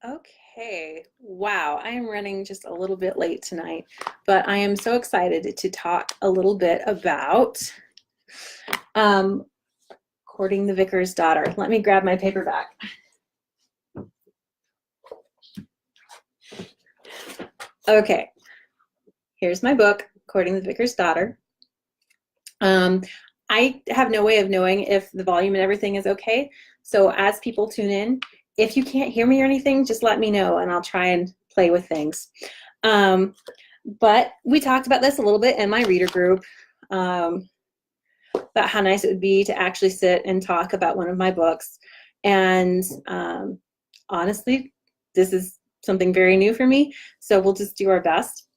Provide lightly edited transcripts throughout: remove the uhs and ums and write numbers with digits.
Okay, wow, I am running just a little bit late tonight, but I am so excited to talk a little bit about um, courting the vicar's daughter. Let me grab my paperback. Okay, here's my book, Courting the Vicar's Daughter. I have no way of knowing if the volume and everything is okay, so as people tune in, if you can't hear me or anything, just let me know and I'll try and play with things. Um, but we talked about this a little bit in my reader group. About how nice it would be to actually sit and talk about one of my books. And honestly, this is something very new for me, so we'll just do our best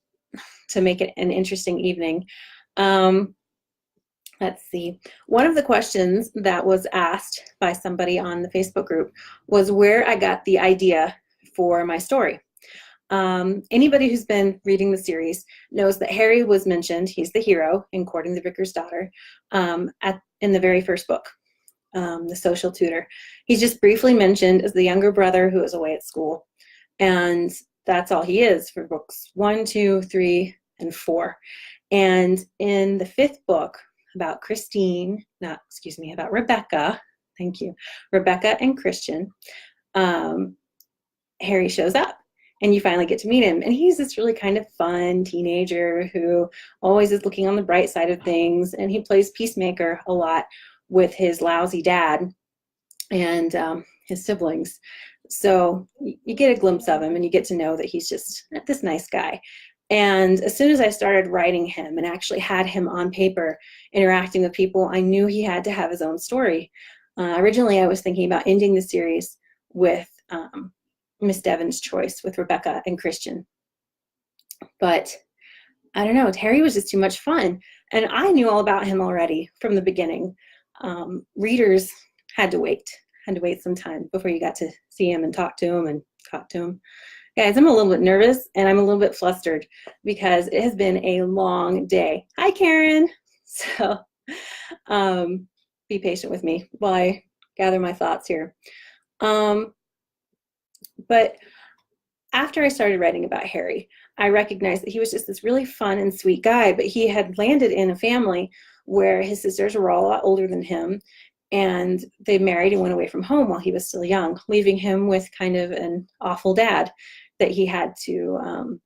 to make it an interesting evening. Let's see. One of the questions that was asked by somebody on the Facebook group was where I got the idea for my story. Anybody who's been reading the series knows that Harry was mentioned. He's the hero in Courting the Vicar's Daughter in the very first book, the social tutor. He's just briefly mentioned as the younger brother who is away at school. And that's all he is for books 1, 2, 3, and 4. And in the 5th book about about Rebecca, thank you, Rebecca and Christian, Harry shows up. And you finally get to meet him. And he's this really kind of fun teenager who always is looking on the bright side of things. And he plays peacemaker a lot with his lousy dad and his siblings. So you get a glimpse of him and you get to know that he's just this nice guy. And as soon as I started writing him and actually had him on paper interacting with people, I knew he had to have his own story. Originally, I was thinking about ending the series with Miss Devon's choice with Rebecca and Christian. But I don't know, Harry was just too much fun. And I knew all about him already from the beginning. Readers had to wait some time before you got to see him and talk to him and talk to him. Guys, I'm a little bit nervous and I'm a little bit flustered because it has been a long day. Hi, Karen. So be patient with me while I gather my thoughts here. But after I started writing about Harry, I recognized that he was just this really fun and sweet guy, but he had landed in a family where his sisters were all a lot older than him, and they married and went away from home while he was still young, leaving him with kind of an awful dad that he had to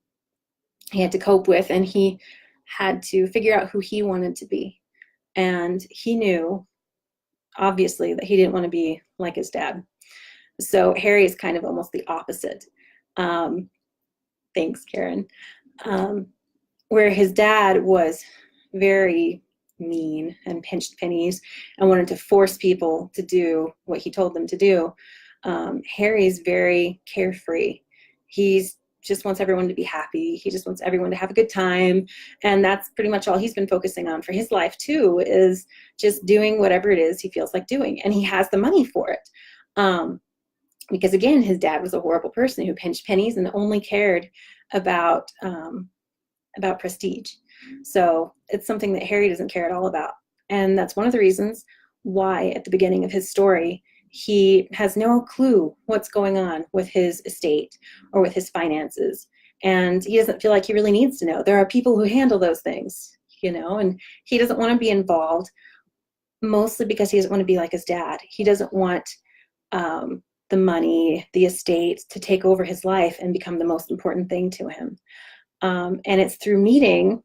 cope with, and he had to figure out who he wanted to be. And he knew, obviously, that he didn't want to be like his dad. So Harry is kind of almost the opposite. Thanks, Karen. Where his dad was very mean and pinched pennies and wanted to force people to do what he told them to do. Harry's very carefree. He's just wants everyone to be happy. He just wants everyone to have a good time. And that's pretty much all he's been focusing on for his life too, is just doing whatever it is he feels like doing. And he has the money for it. Because again, his dad was a horrible person who pinched pennies and only cared about prestige. So it's something that Harry doesn't care at all about. And that's one of the reasons why at the beginning of his story, he has no clue what's going on with his estate or with his finances. And he doesn't feel like he really needs to know. There are people who handle those things, and he doesn't want to be involved, mostly because he doesn't want to be like his dad. He doesn't want the money, the estate to take over his life and become the most important thing to him. And it's through meeting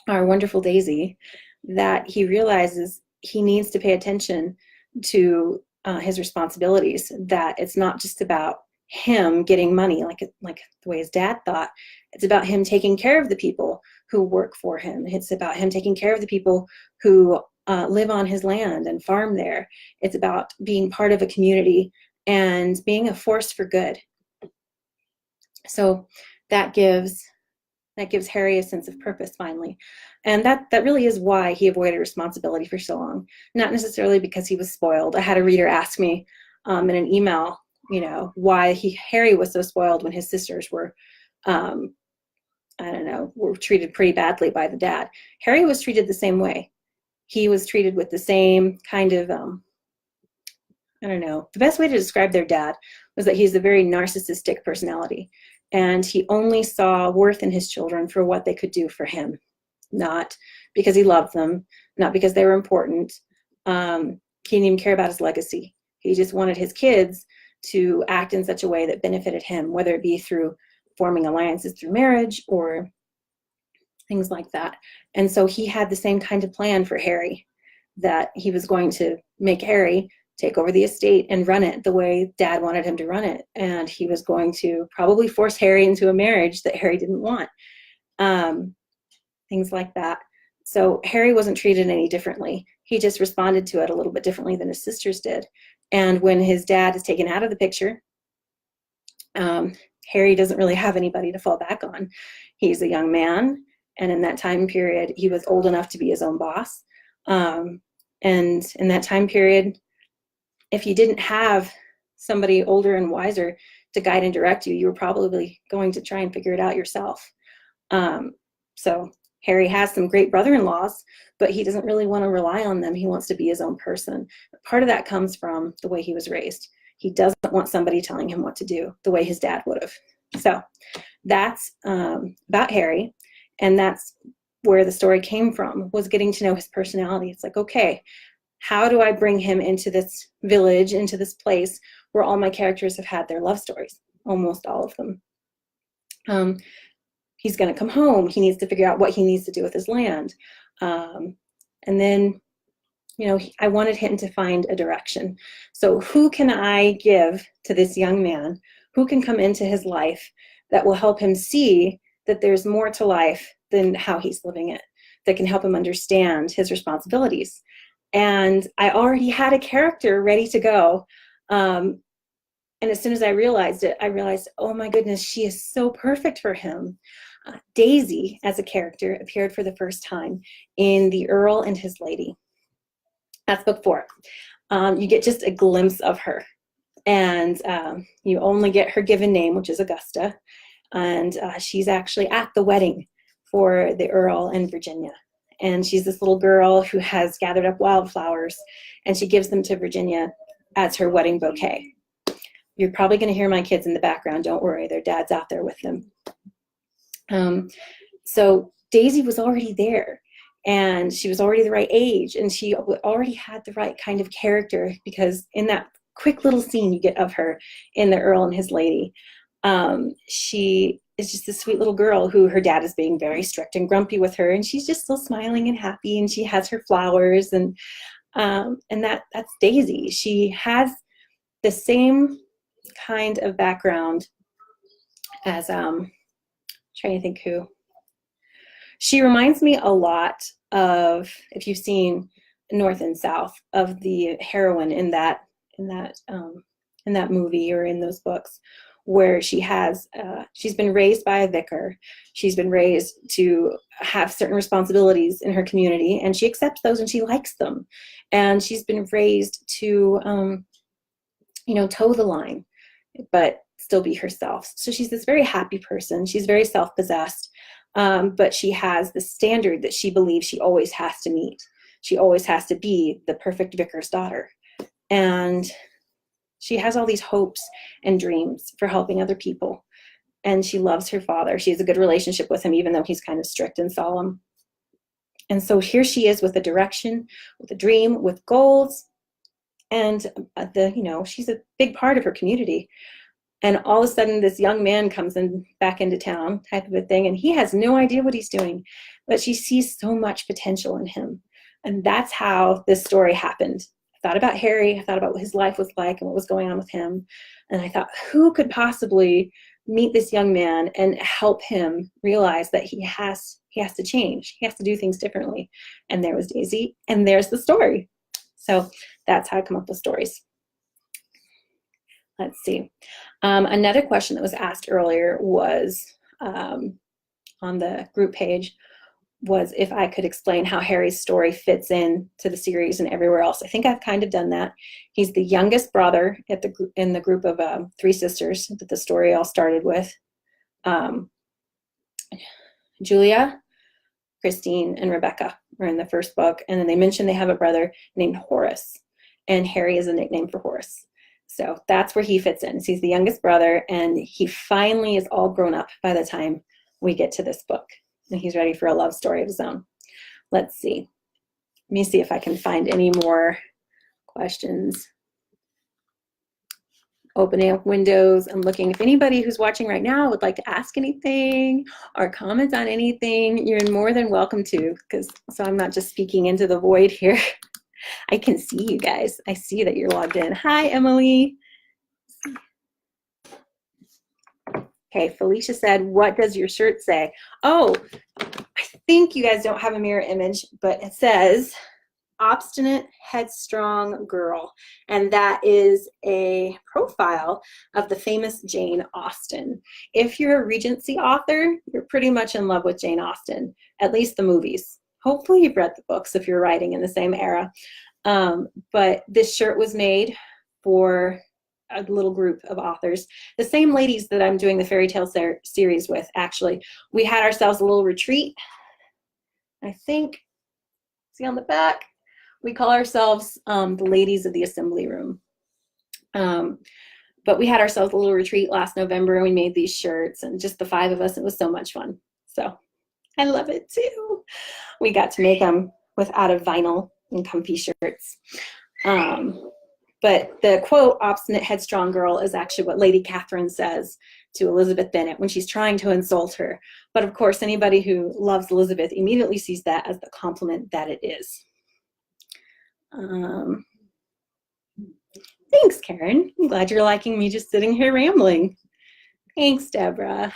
our wonderful Daisy that he realizes he needs to pay attention to his responsibilities, that it's not just about him getting money like the way his dad thought. It's about him taking care of the people who work for him. It's about him taking care of the people who live on his land and farm there. It's about being part of a community and being a force for good. So that gives Harry a sense of purpose finally. And that really is why he avoided responsibility for so long. Not necessarily because he was spoiled. I had a reader ask me in an email, why Harry was so spoiled when his sisters were, were treated pretty badly by the dad. Harry was treated the same way. He was treated with the same kind of I don't know, the best way to describe their dad was that he's a very narcissistic personality, and he only saw worth in his children for what they could do for him, not because he loved them, not because they were important. He didn't even care about his legacy. He just wanted his kids to act in such a way that benefited him, whether it be through forming alliances through marriage or things like that. And so he had the same kind of plan for Harry, that he was going to make Harry take over the estate and run it the way Dad wanted him to run it. And he was going to probably force Harry into a marriage that Harry didn't want. Things like that. So Harry wasn't treated any differently. He just responded to it a little bit differently than his sisters did. And when his dad is taken out of the picture, Harry doesn't really have anybody to fall back on. He's a young man, and in that time period, he was old enough to be his own boss. And in that time period, if you didn't have somebody older and wiser to guide and direct you, you were probably going to try and figure it out yourself. So Harry has some great brother-in-laws, but he doesn't really want to rely on them. He wants to be his own person. Part of that comes from the way he was raised. He doesn't want somebody telling him what to do the way his dad would have. So that's about Harry, and that's where the story came from, was getting to know his personality. It's like, okay, how do I bring him into this village, into this place where all my characters have had their love stories, almost all of them. He's going to come home. He needs to figure out what he needs to do with his land. And then, I wanted him to find a direction. So who can I give to this young man? Who can come into his life that will help him see that there's more to life than how he's living it, that can help him understand his responsibilities? And I already had a character ready to go. And as soon as I realized it, I realized, oh my goodness, she is so perfect for him. Daisy, as a character, appeared for the first time in The Earl and His Lady. That's book 4. You get just a glimpse of her. And you only get her given name, which is Augusta. And she's actually at the wedding for the Earl and Virginia. And she's this little girl who has gathered up wildflowers, and she gives them to Virginia as her wedding bouquet. You're probably going to hear my kids in the background. Don't worry, their dad's out there with them. So Daisy was already there, and she was already the right age, and she already had the right kind of character, because in that quick little scene you get of her in The Earl and His Lady, she is just this sweet little girl who her dad is being very strict and grumpy with her, and she's just still smiling and happy, and she has her flowers, and that's Daisy. She has the same kind of background as trying to think who. She reminds me a lot of, if you've seen North and South, of the heroine in that movie or in those books, where she's been raised by a vicar. She's been raised to have certain responsibilities in her community, and she accepts those and she likes them. And she's been raised to, toe the line, but still be herself. So she's this very happy person. She's very self-possessed, but she has the standard that she believes she always has to meet. She always has to be the perfect vicar's daughter. And she has all these hopes and dreams for helping other people. And she loves her father. She has a good relationship with him, even though he's kind of strict and solemn. And so here she is with a direction, with a dream, with goals. And she's a big part of her community. And all of a sudden, this young man comes back into town, type of a thing, and he has no idea what he's doing, but she sees so much potential in him. And that's how this story happened. I thought about Harry, I thought about what his life was like and what was going on with him. And I thought, who could possibly meet this young man and help him realize that he has to change. He has to do things differently. And there was Daisy, and there's the story. So that's how I come up with stories. Let's see. Another question that was asked earlier was on the group page, was if I could explain how Harry's story fits in to the series and everywhere else. I think I've kind of done that. He's the youngest brother in the group of 3 sisters that the story all started with. Julia, Christine, and Rebecca were in the first book, and then they mentioned they have a brother named Horace. and Harry is a nickname for horse. So that's where he fits in. So he's the youngest brother, and he finally is all grown up by the time we get to this book, and he's ready for a love story of his own. Let's see. Let me see if I can find any more questions. Opening up windows and looking. If anybody who's watching right now would like to ask anything or comment on anything, you're more than welcome to, so I'm not just speaking into the void here. I can see you guys. I see that you're logged in. Hi, Emily. Okay, Felicia said, what does your shirt say? Oh, I think you guys don't have a mirror image, but it says, obstinate, headstrong girl. And that is a profile of the famous Jane Austen. If you're a Regency author, you're pretty much in love with Jane Austen, at least the movies. Hopefully you've read the books if you're writing in the same era. But this shirt was made for a little group of authors. The same ladies that I'm doing the fairy tale series with, actually. We had ourselves a little retreat. I think, see on the back, we call ourselves the ladies of the assembly room. But we had ourselves a little retreat last November, and we made these shirts, and just the 5 of us. It was so much fun. So I love it too. We got to make them out of vinyl and comfy shirts. But the quote, obstinate, headstrong girl, is actually what Lady Catherine says to Elizabeth Bennet when she's trying to insult her. But of course, anybody who loves Elizabeth immediately sees that as the compliment that it is. Thanks, Karen. I'm glad you're liking me just sitting here rambling. Thanks, Deborah.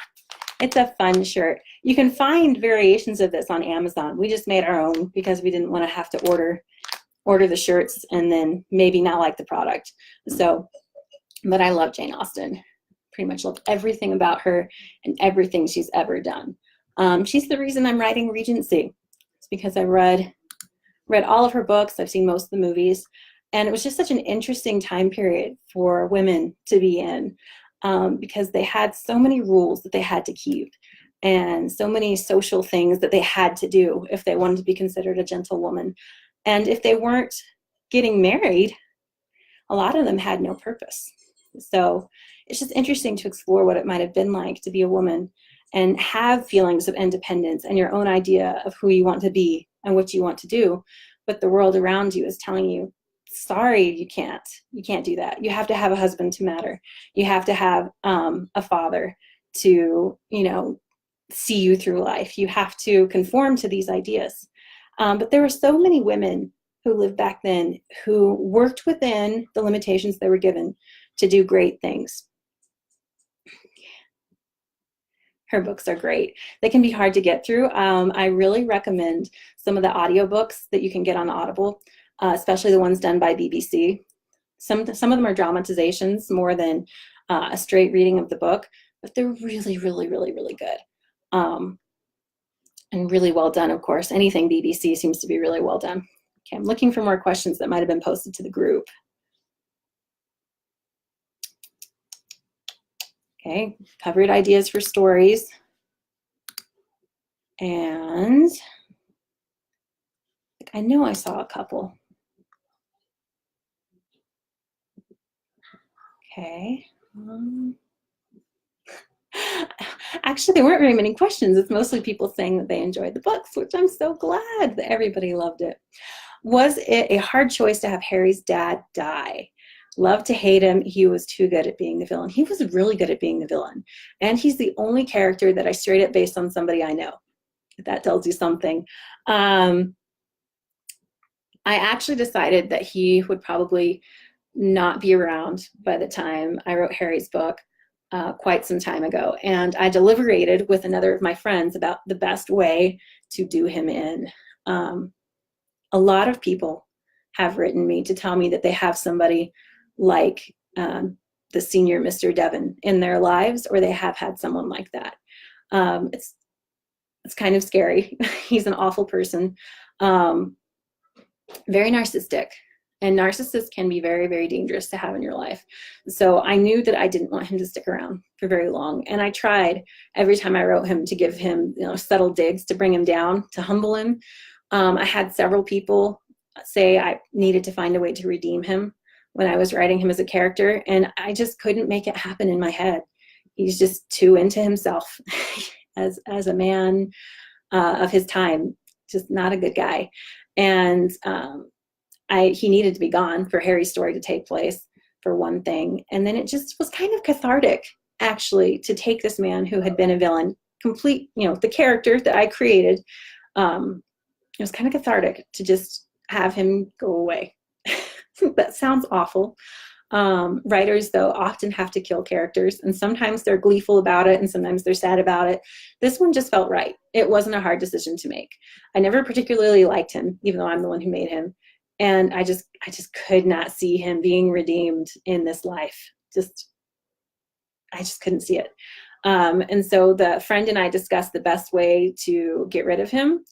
It's a fun shirt. You can find variations of this on Amazon. We just made our own because we didn't want to have to order the shirts and then maybe not like the product. So, but I love Jane Austen. Pretty much love everything about her and everything she's ever done. She's the reason I'm writing Regency. It's because I read all of her books. I've seen most of the movies. And it was just such an interesting time period for women to be in, because they had so many rules that they had to keep and so many social things that they had to do if they wanted to be considered a gentlewoman. And if they weren't getting married, a lot of them had no purpose. So it's just interesting to explore what it might have been like to be a woman and have feelings of independence and your own idea of who you want to be and what you want to do. But the world around you is telling you, sorry, you can't do that. You have to have a husband to matter. You have to have a father to, see you through life. You have to conform to these ideas. But there were so many women who lived back then who worked within the limitations they were given to do great things. Her books are great. They can be hard to get through. I really recommend some of the audiobooks that you can get on Audible, especially the ones done by BBC. Some of them are dramatizations more than a straight reading of the book, but they're really, really, really, really good. And really well done, of course. Anything BBC seems to be really well done. Okay, I'm looking for more questions that might have been posted to the group. Okay, covered ideas for stories. And I know I saw a couple. Okay. Actually, there weren't very many questions. It's mostly people saying that they enjoyed the books, which I'm so glad that everybody loved it. Was it a hard choice to have Harry's dad die? Love to hate him. He was too good at being the villain. He was really good at being the villain. And he's the only character that I straight up based on somebody I know. If that tells you something. I actually decided that he would probably not be around by the time I wrote Harry's book. Quite some time ago, and I deliberated with another of my friends about the best way to do him in. A lot of people have written me to tell me that they have somebody like the senior Mr. Devon in their lives, or they have had someone like that. It's kind of scary. He's an awful person, very narcissistic. And narcissists can be very, very dangerous to have in your life. So I knew that I didn't want him to stick around for very long. And I tried every time I wrote him to give him, subtle digs to bring him down, to humble him. I had several people say I needed to find a way to redeem him when I was writing him as a character, and I just couldn't make it happen in my head. He's just too into himself as a man of his time, just not a good guy. And he needed to be gone for Harry's story to take place, for one thing. And then it just was kind of cathartic, actually, to take this man who had been a villain, complete, the character that I created. It was kind of cathartic to just have him go away. That sounds awful. Writers, though, often have to kill characters, and sometimes they're gleeful about it, and sometimes they're sad about it. This one just felt right. It wasn't a hard decision to make. I never particularly liked him, even though I'm the one who made him. And I just could not see him being redeemed in this life. I just couldn't see it. And so the friend and I discussed the best way to get rid of him.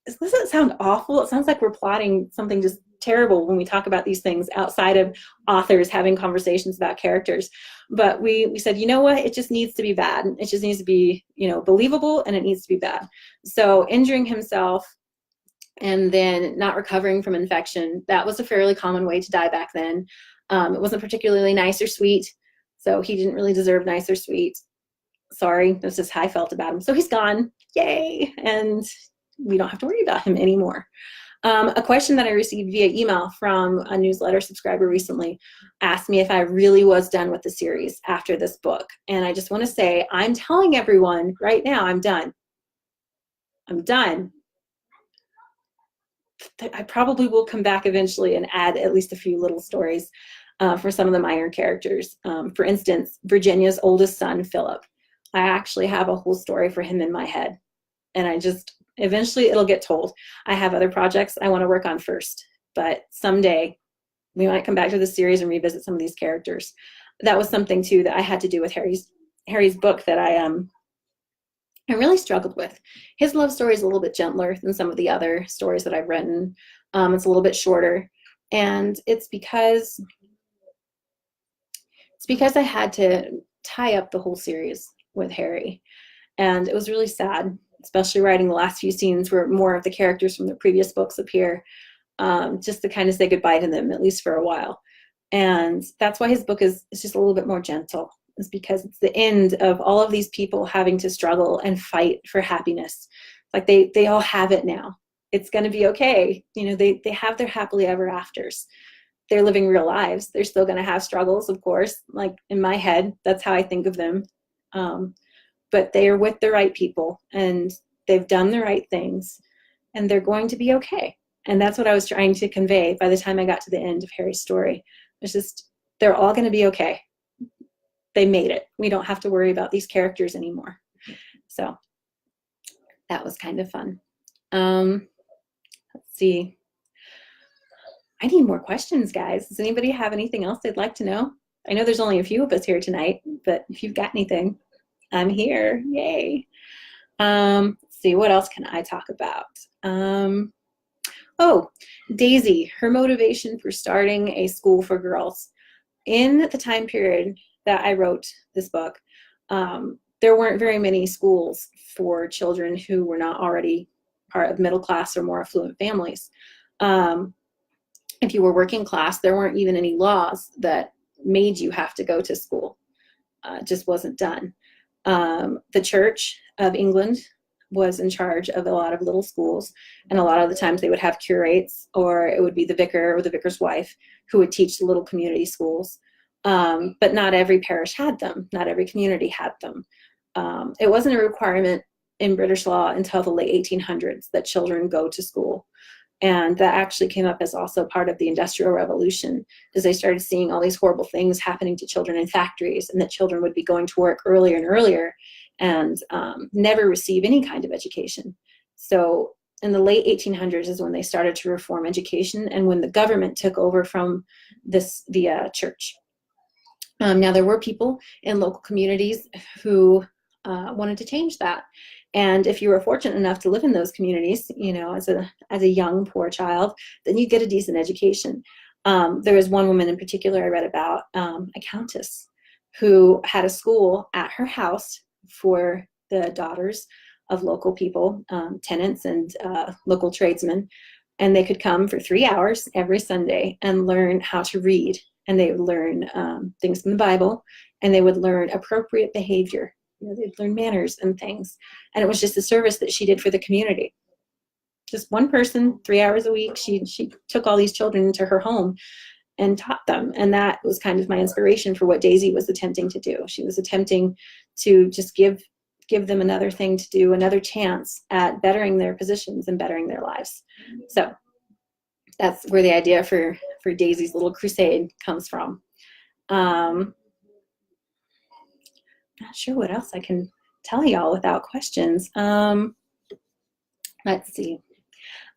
This doesn't sound awful. It sounds like we're plotting something just terrible when we talk about these things outside of authors having conversations about characters. But we said, you know what? It just needs to be bad. It just needs to be, believable, and it needs to be bad. So injuring himself and then not recovering from infection, that was a fairly common way to die back then. It wasn't particularly nice or sweet, so he didn't really deserve nice or sweet. Sorry, that's just how I felt about him. So he's gone. Yay! And we don't have to worry about him anymore. A question that I received via email from a newsletter subscriber recently asked me if I really was done with the series after this book. And I just want to say, I'm telling everyone right now, I'm done. I'm done. I probably will come back eventually and add at least a few little stories for some of the minor characters. For instance, Virginia's oldest son, Philip. I actually have a whole story for him in my head. And eventually it'll get told. I have other projects I want to work on first, but someday we might come back to the series and revisit some of these characters. That was something too that I had to do with Harry's book that I really struggled with. His love story is a little bit gentler than some of the other stories that I've written. It's a little bit shorter, and it's because I had to tie up the whole series with Harry, and it was really sad, especially writing the last few scenes where more of the characters from the previous books appear, just to kind of say goodbye to them, at least for a while. And that's why his book is just a little bit more gentle, is because it's the end of all of these people having to struggle and fight for happiness. Like they all have it now. It's going to be okay. They have their happily ever afters. They're living real lives. They're still going to have struggles, of course. Like in my head, that's how I think of them. But they are with the right people, and they've done the right things, and they're going to be okay. And that's what I was trying to convey by the time I got to the end of Harry's story. It's just, they're all going to be okay. They made it. We don't have to worry about these characters anymore. So that was kind of fun. Let's see. I need more questions, guys. Does anybody have anything else they'd like to know? I know there's only a few of us here tonight, but if you've got anything, I'm here. Yay. Let's see, what else can I talk about? Daisy, her motivation for starting a school for girls. In the time period that I wrote this book, there weren't very many schools for children who were not already part of middle class or more affluent families. If you were working class, there weren't even any laws that made you have to go to school. It just wasn't done. The Church of England was in charge of a lot of little schools, and a lot of the times they would have curates, or it would be the vicar or the vicar's wife who would teach the little community schools. But not every parish had them. Not every community had them. It wasn't a requirement in British law until the late 1800s that children go to school. And that actually came up as also part of the Industrial Revolution, as they started seeing all these horrible things happening to children in factories, and that children would be going to work earlier and earlier and never receive any kind of education. So in the late 1800s is when they started to reform education, and when the government took over from the church. Now, there were people in local communities who wanted to change that. And if you were fortunate enough to live in those communities, as a young poor child, then you'd get a decent education. There was one woman in particular I read about, a countess, who had a school at her house for the daughters of local people, tenants and local tradesmen, and they could come for 3 hours every Sunday and learn how to read. And they would learn things from the Bible, and they would learn appropriate behavior. They'd learn manners and things. And it was just a service that she did for the community. Just one person, 3 hours a week. She took all these children into her home and taught them. And that was kind of my inspiration for what Daisy was attempting to do. She was attempting to just give them another thing to do, another chance at bettering their positions and bettering their lives. So that's where the idea for Daisy's little crusade comes from. Not sure what else I can tell y'all without questions. Let's see.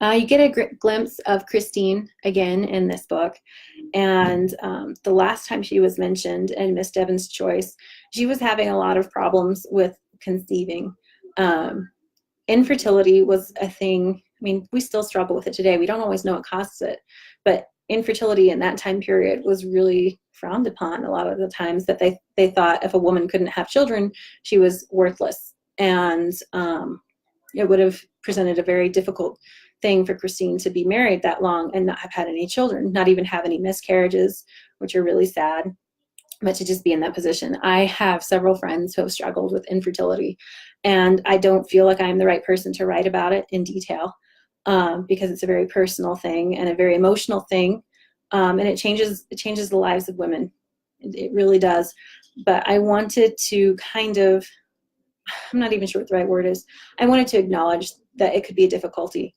You get a glimpse of Christine again in this book. And the last time she was mentioned in Miss Devon's Choice, she was having a lot of problems with conceiving. Infertility was a thing. I mean, we still struggle with it today. We don't always know what causes it, but infertility in that time period was really frowned upon a lot of the times, that they thought if a woman couldn't have children, she was worthless. And it would have presented a very difficult thing for Christine to be married that long and not have had any children, not even have any miscarriages, which are really sad, but to just be in that position. I have several friends who have struggled with infertility, and I don't feel like I'm the right person to write about it in detail, because it's a very personal thing and a very emotional thing, and it changes the lives of women. It really does. But I wanted to kind of, I'm not even sure what the right word is, I wanted to acknowledge that it could be a difficulty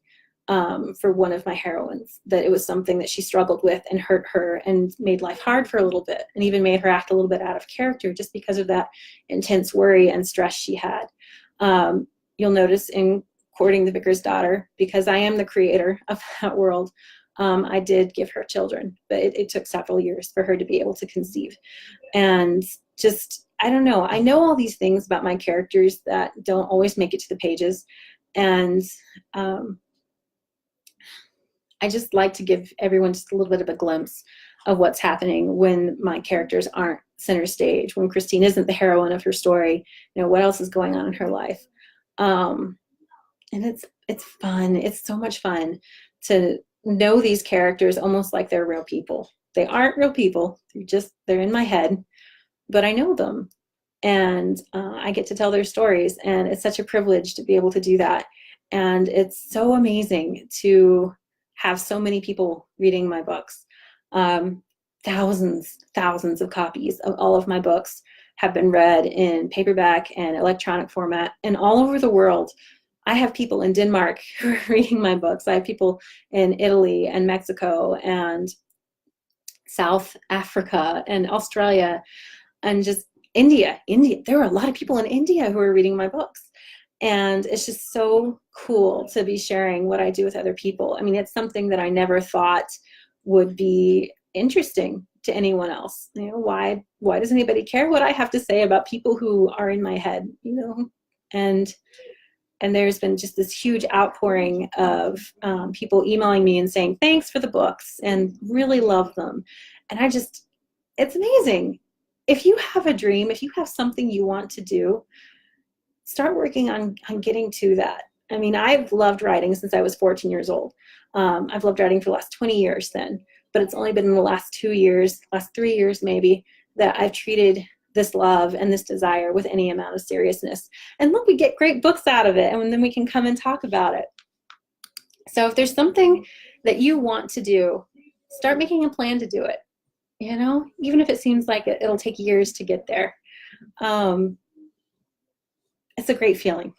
for one of my heroines, that it was something that she struggled with and hurt her and made life hard for a little bit, and even made her act a little bit out of character just because of that intense worry and stress she had. You'll notice in Courting the Vicar's Daughter, because I am the creator of that world, I did give her children, but it took several years for her to be able to conceive. And just, I don't know, I know all these things about my characters that don't always make it to the pages, and I just like to give everyone just a little bit of a glimpse of what's happening when my characters aren't center stage, when Christine isn't the heroine of her story. What else is going on in her life? And it's fun. It's so much fun to know these characters almost like they're real people. They aren't real people. They're in my head, but I know them, and I get to tell their stories, and it's such a privilege to be able to do that. And it's so amazing to have so many people reading my books. Thousands of copies of all of my books have been read in paperback and electronic format, and all over the world. I have people in Denmark who are reading my books. I have people in Italy and Mexico and South Africa and Australia and just India. There are a lot of people in India who are reading my books. And it's just so cool to be sharing what I do with other people. I mean, it's something that I never thought would be interesting to anyone else. Why does anybody care what I have to say about people who are in my head? And there's been just this huge outpouring of people emailing me and saying, thanks for the books, and really love them. And it's amazing. If you have a dream, if you have something you want to do, start working on getting to that. I mean, I've loved writing since I was 14 years old. I've loved writing for the last 20 years then, but it's only been in the last 2 years, last 3 years maybe, that I've treated this love and this desire with any amount of seriousness. And look, we get great books out of it, and then we can come and talk about it. So if there's something that you want to do, start making a plan to do it. Even if it seems like it'll take years to get there. It's a great feeling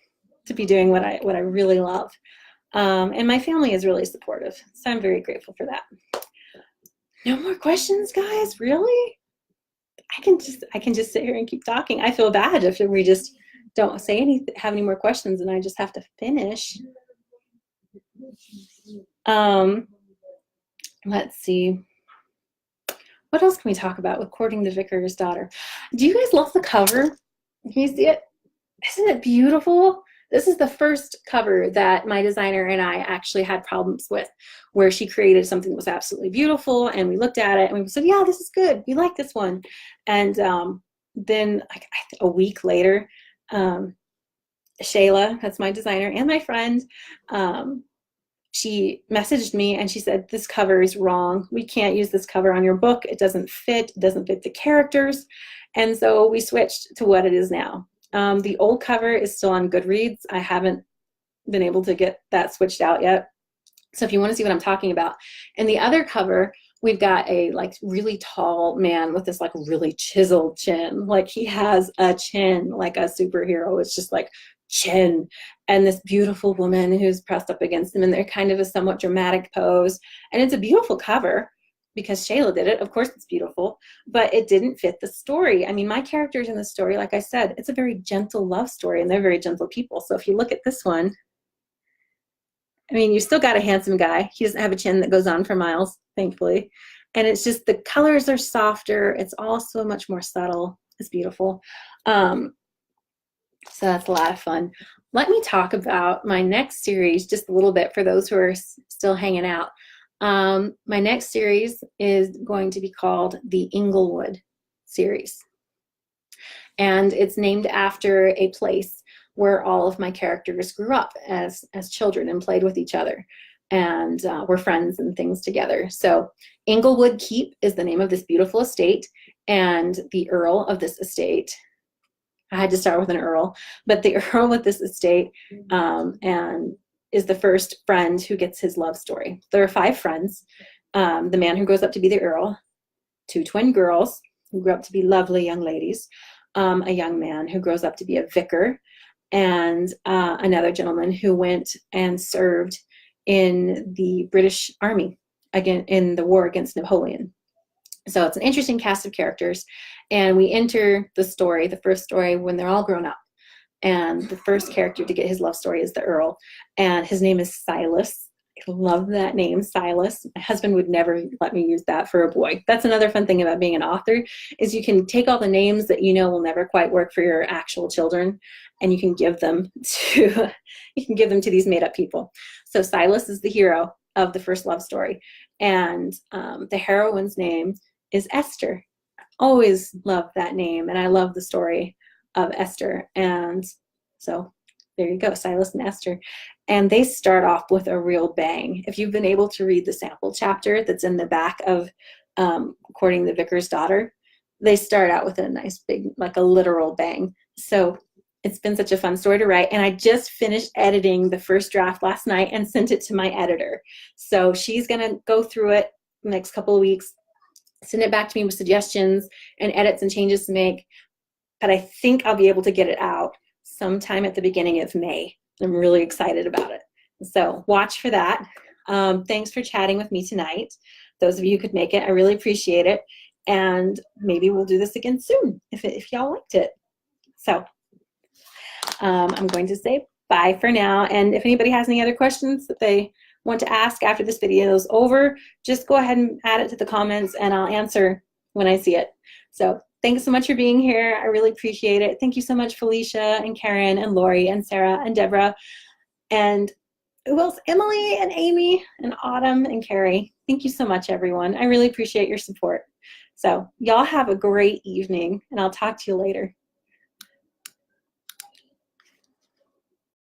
to be doing what I really love. And my family is really supportive, so I'm very grateful for that. No more questions, guys? Really? I can just sit here and keep talking. I feel bad if we just don't have any more questions and I just have to finish. Let's see. What else can we talk about with Courting the Vicar's Daughter? Do you guys love the cover? Can you see it? Isn't it beautiful? This is the first cover that my designer and I actually had problems with, where she created something that was absolutely beautiful, and we looked at it and we said, yeah, this is good. We like this one. And then like a week later, Shayla, that's my designer and my friend, she messaged me and she said, this cover is wrong. We can't use this cover on your book. It doesn't fit. It doesn't fit the characters. And so we switched to what it is now. The old cover is still on Goodreads. I haven't been able to get that switched out yet. So if you want to see what I'm talking about. And the other cover, we've got a like really tall man with this like really chiseled chin. Like he has a chin like a superhero. It's just like chin. And this beautiful woman who's pressed up against him, and they're kind of a somewhat dramatic pose. And it's a beautiful cover because Shayla did it. Of course it's beautiful, but it didn't fit the story. I mean, my characters in the story, like I said, it's a very gentle love story, and they're very gentle people. So if you look at this one, I mean, you still got a handsome guy. He doesn't have a chin that goes on for miles, thankfully. And it's just the colors are softer. It's all so much more subtle. It's beautiful. So that's a lot of fun. Let me talk about my next series just a little bit for those who are still hanging out. My next series is going to be called the Englewood Series. And it's named after a place where all of my characters grew up as children and played with each other and were friends and things together. So Englewood Keep is the name of this beautiful estate, and the Earl of this estate, I had to start with an Earl, but the Earl of this estate and is the first friend who gets his love story. There are 5 friends. The man who grows up to be the Earl, 2 twin girls who grew up to be lovely young ladies, a young man who grows up to be a vicar, and another gentleman who went and served in the British Army again in the war against Napoleon. So it's an interesting cast of characters, and we enter the story, the first story, when they're all grown up. And the first character to get his love story is the Earl, and his name is Silas. I love that name, Silas. My husband would never let me use that for a boy. That's another fun thing about being an author, is you can take all the names that you know will never quite work for your actual children, and you can give them to these made-up people. So Silas is the hero of the first love story, and the heroine's name is Esther. I always loved that name, and I love the story of Esther. And so there you go, Silas and Esther. And they start off with a real bang. If you've been able to read the sample chapter that's in the back of Courting the Vicar's Daughter, they start out with a nice big, like a literal bang. So it's been such a fun story to write. And I just finished editing the first draft last night and sent it to my editor. So she's going to go through it the next couple of weeks, send it back to me with suggestions and edits and changes to make. But I think I'll be able to get it out sometime at the beginning of May. I'm really excited about it. So watch for that. Thanks for chatting with me tonight. Those of you who could make it, I really appreciate it. And maybe we'll do this again soon if y'all liked it. So I'm going to say bye for now. And if anybody has any other questions that they want to ask after this video is over, just go ahead and add it to the comments and I'll answer when I see it. So thanks so much for being here. I really appreciate it. Thank you so much, Felicia and Karen and Lori and Sarah and Deborah. And who else? Emily and Amy and Autumn and Carrie. Thank you so much, everyone. I really appreciate your support. So y'all have a great evening, and I'll talk to you later.